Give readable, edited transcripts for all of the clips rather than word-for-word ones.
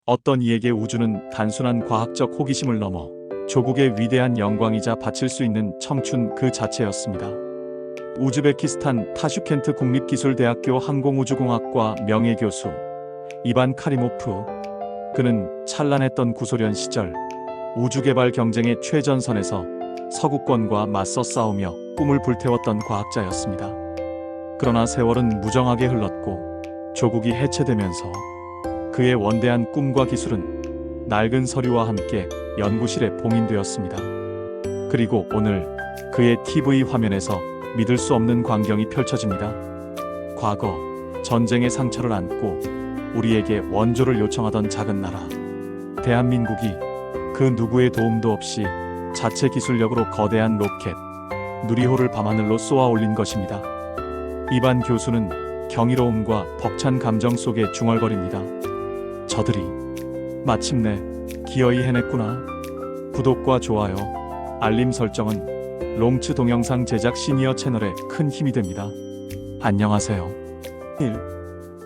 어떤 이에게 우주는 단순한 과학적 호기심을 넘어 조국의 위대한 영광이자 바칠 수 있는 청춘 그 자체였습니다. 우즈베키스탄 타슈켄트 국립기술대학교 항공우주공학과 명예교수 이반 카리모프. 그는 찬란했던 구소련 시절 우주개발 경쟁의 최전선에서 서구권과 맞서 싸우며 꿈을 불태웠던 과학자였습니다. 그러나 세월은 무정하게 흘렀고 조국이 해체되면서 그의 원대한 꿈과 기술은 낡은 서류와 함께 연구실에 봉인되었습니다. 그리고 오늘 그의 TV 화면에서 믿을 수 없는 광경이 펼쳐집니다. 과거 전쟁의 상처를 안고 우리에게 원조를 요청하던 작은 나라 대한민국이 그 누구의 도움도 없이 자체 기술력으로 거대한 로켓 누리호를 밤하늘로 쏘아 올린 것입니다. 이반 교수는 경이로움과 벅찬 감정 속에 중얼거립니다. 저들이 마침내 기어이 해냈구나. 구독과 좋아요, 알림 설정은 롱츠 동영상 제작 시니어 채널에 큰 힘이 됩니다. 안녕하세요. 1.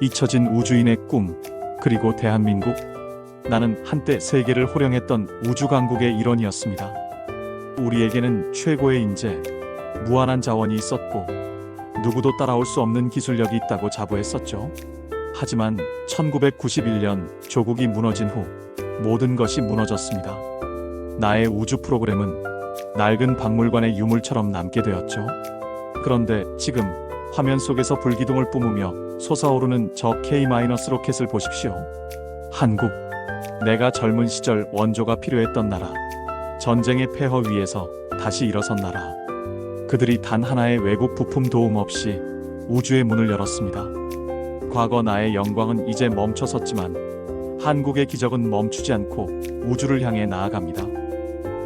잊혀진 우주인의 꿈, 그리고 대한민국. 나는 한때 세계를 호령했던 우주강국의 일원이었습니다. 우리에게는 최고의 인재, 무한한 자원이 있었고 누구도 따라올 수 없는 기술력이 있다고 자부했었죠. 하지만 1991년 조국이 무너진 후 모든 것이 무너졌습니다. 나의 우주 프로그램은 낡은 박물관의 유물처럼 남게 되었죠. 그런데 지금 화면 속에서 불기둥을 뿜으며 솟아오르는 저 K- 로켓을 보십시오. 한국, 내가 젊은 시절 원조가 필요했던 나라, 전쟁의 폐허 위에서 다시 일어선 나라. 그들이 단 하나의 외국 부품 도움 없이 우주의 문을 열었습니다. 과거 나의 영광은 이제 멈춰섰지만 한국의 기적은 멈추지 않고 우주를 향해 나아갑니다.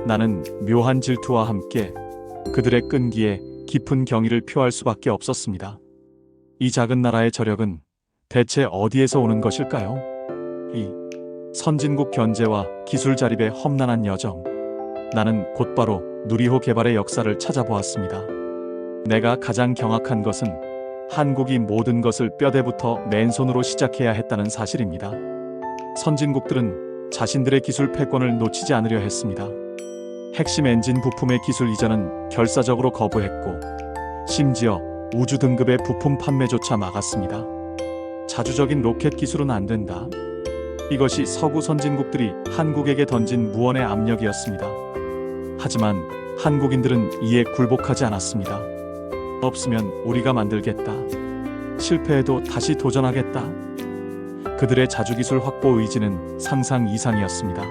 나는 묘한 질투와 함께 그들의 끈기에 깊은 경의를 표할 수밖에 없었습니다. 이 작은 나라의 저력은 대체 어디에서 오는 것일까요? 이 선진국 견제와 기술 자립의 험난한 여정. 나는 곧바로 누리호 개발의 역사를 찾아보았습니다. 내가 가장 경악한 것은 한국이 모든 것을 뼈대부터 맨손으로 시작해야 했다는 사실입니다. 선진국들은 자신들의 기술 패권을 놓치지 않으려 했습니다. 핵심 엔진 부품의 기술 이전은 결사적으로 거부했고 심지어 우주 등급의 부품 판매조차 막았습니다. 자주적인 로켓 기술은 안 된다. 이것이 서구 선진국들이 한국에게 던진 무언의 압력이었습니다. 하지만 한국인들은 이에 굴복하지 않았습니다. 없으면 우리가 만들겠다. 실패해도 다시 도전하겠다. 그들의 자주기술 확보 의지는 상상 이상이었습니다.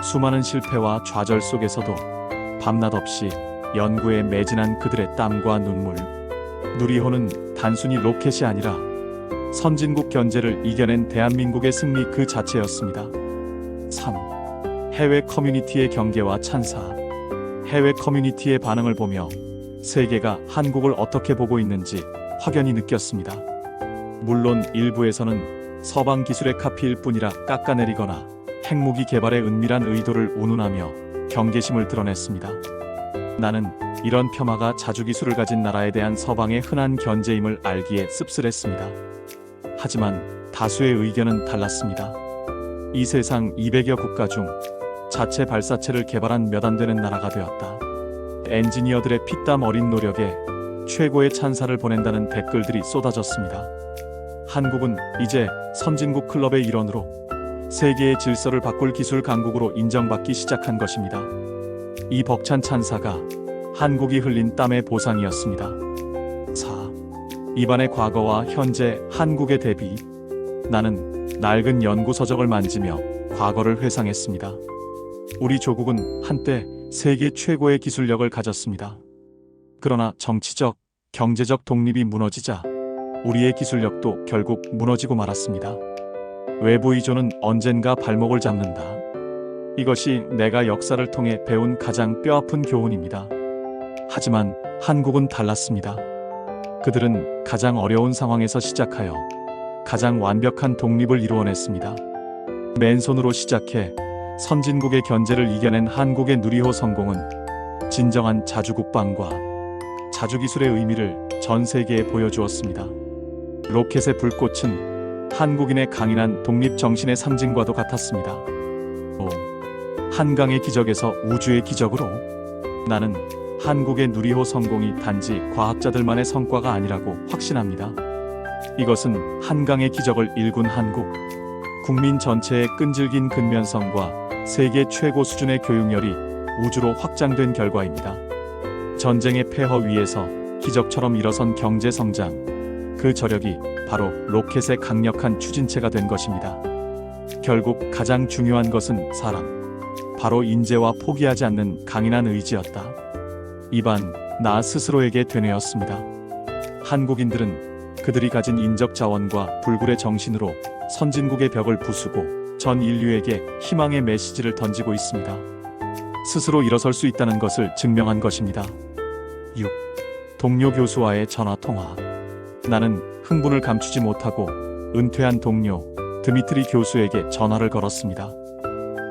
수많은 실패와 좌절 속에서도 밤낮 없이 연구에 매진한 그들의 땀과 눈물. 누리호는 단순히 로켓이 아니라 선진국 견제를 이겨낸 대한민국의 승리 그 자체였습니다. 3. 해외 커뮤니티의 경계와 찬사. 해외 커뮤니티의 반응을 보며 세계가 한국을 어떻게 보고 있는지 확연히 느꼈습니다. 물론 일부에서는 서방 기술의 카피일 뿐이라 깎아내리거나 핵무기 개발의 은밀한 의도를 운운하며 경계심을 드러냈습니다. 나는 이런 폄하가 자주기술을 가진 나라에 대한 서방의 흔한 견제임을 알기에 씁쓸했습니다. 하지만 다수의 의견은 달랐습니다. 이 세상 200여 국가 중 자체 발사체를 개발한 몇 안 되는 나라가 되었다. 엔지니어들의 피땀 어린 노력에 최고의 찬사를 보낸다는 댓글들이 쏟아졌습니다. 한국은 이제 선진국 클럽의 일원으로 세계의 질서를 바꿀 기술 강국으로 인정받기 시작한 것입니다. 이 벅찬 찬사가 한국이 흘린 땀의 보상이었습니다. 4. 이반의 과거와 현재 한국의 대비. 나는 낡은 연구 서적을 만지며 과거를 회상했습니다. 우리 조국은 한때 세계 최고의 기술력을 가졌습니다. 그러나 정치적, 경제적 독립이 무너지자 우리의 기술력도 결국 무너지고 말았습니다. 외부 의존은 언젠가 발목을 잡는다. 이것이 내가 역사를 통해 배운 가장 뼈아픈 교훈입니다. 하지만 한국은 달랐습니다. 그들은 가장 어려운 상황에서 시작하여 가장 완벽한 독립을 이루어냈습니다. 맨손으로 시작해 선진국의 견제를 이겨낸 한국의 누리호 성공은 진정한 자주국방과 자주기술의 의미를 전 세계에 보여주었습니다. 로켓의 불꽃은 한국인의 강인한 독립 정신의 상징과도 같았습니다. 한강의 기적에서 우주의 기적으로 나는 한국의 누리호 성공이 단지 과학자들만의 성과가 아니라고 확신합니다. 이것은 한강의 기적을 일군 한국 국민 전체의 끈질긴 근면성과 세계 최고 수준의 교육열이 우주로 확장된 결과입니다. 전쟁의 폐허 위에서 기적처럼 일어선 경제 성장, 그 저력이 바로 로켓의 강력한 추진체가 된 것입니다. 결국 가장 중요한 것은 사람, 바로 인재와 포기하지 않는 강인한 의지였다. 이반 나 스스로에게 되뇌었습니다. 한국인들은 그들이 가진 인적 자원과 불굴의 정신으로 선진국의 벽을 부수고 전 인류에게 희망의 메시지를 던지고 있습니다. 스스로 일어설 수 있다는 것을 증명한 것입니다. 6. 동료 교수와의 전화통화. 나는 흥분을 감추지 못하고 은퇴한 동료 드미트리 교수에게 전화를 걸었습니다.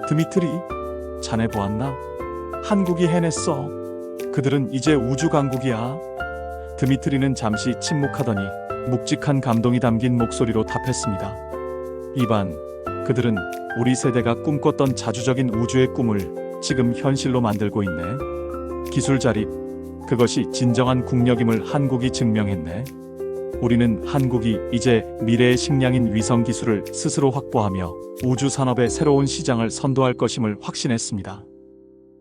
드미트리, 자네 보았나? 한국이 해냈어. 그들은 이제 우주 강국이야. 드미트리는 잠시 침묵하더니 묵직한 감동이 담긴 목소리로 답했습니다. 이반, 그들은 우리 세대가 꿈꿨던 자주적인 우주의 꿈을 지금 현실로 만들고 있네. 기술 자립, 그것이 진정한 국력임을 한국이 증명했네. 우리는 한국이 이제 미래의 식량인 위성 기술을 스스로 확보하며 우주 산업의 새로운 시장을 선도할 것임을 확신했습니다.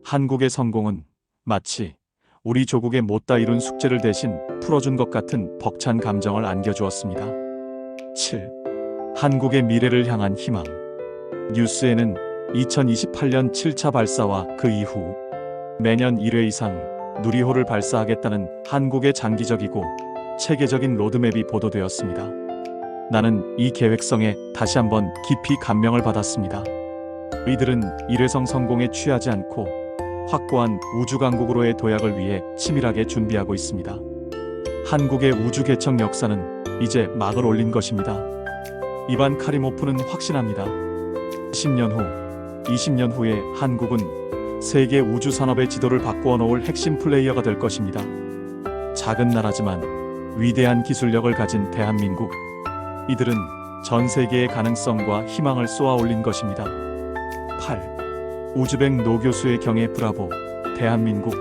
한국의 성공은 마치 우리 조국의 못다 이룬 숙제를 대신 풀어준 것 같은 벅찬 감정을 안겨주었습니다. 7. 한국의 미래를 향한 희망. 뉴스에는 2028년 7차 발사와 그 이후 매년 1회 이상 누리호를 발사하겠다는 한국의 장기적이고 체계적인 로드맵이 보도되었습니다. 나는 이 계획성에 다시 한번 깊이 감명을 받았습니다. 이들은 일회성 성공에 취하지 않고 확고한 우주강국으로의 도약을 위해 치밀하게 준비하고 있습니다. 한국의 우주 개척 역사는 이제 막을 올린 것입니다. 이반 카리모프는 확신합니다. 10년 후, 20년 후에 한국은 세계 우주 산업의 지도를 바꾸어 놓을 핵심 플레이어가 될 것입니다. 작은 나라지만 위대한 기술력을 가진 대한민국. 이들은 전 세계의 가능성과 희망을 쏘아 올린 것입니다. 8. 우즈벡 노 교수의 경애 브라보, 대한민국.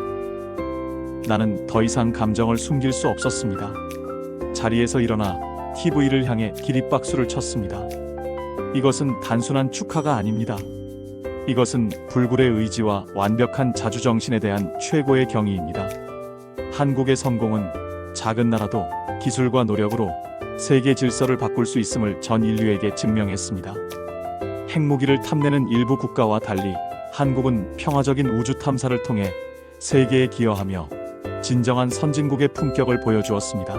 나는 더 이상 감정을 숨길 수 없었습니다. 자리에서 일어나 TV를 향해 기립박수를 쳤습니다. 이것은 단순한 축하가 아닙니다. 이것은 불굴의 의지와 완벽한 자주정신에 대한 최고의 경의입니다. 한국의 성공은 작은 나라도 기술과 노력으로 세계 질서를 바꿀 수 있음을 전 인류에게 증명했습니다. 핵무기를 탐내는 일부 국가와 달리 한국은 평화적인 우주 탐사를 통해 세계에 기여하며 진정한 선진국의 품격을 보여주었습니다.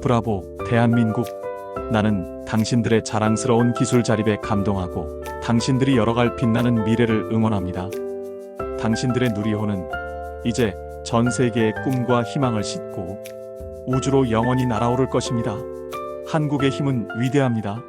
브라보, 대한민국. 나는 당신들의 자랑스러운 기술 자립에 감동하고 당신들이 열어갈 빛나는 미래를 응원합니다. 당신들의 누리호는 이제 전 세계의 꿈과 희망을 싣고 우주로 영원히 날아오를 것입니다. 한국의 힘은 위대합니다.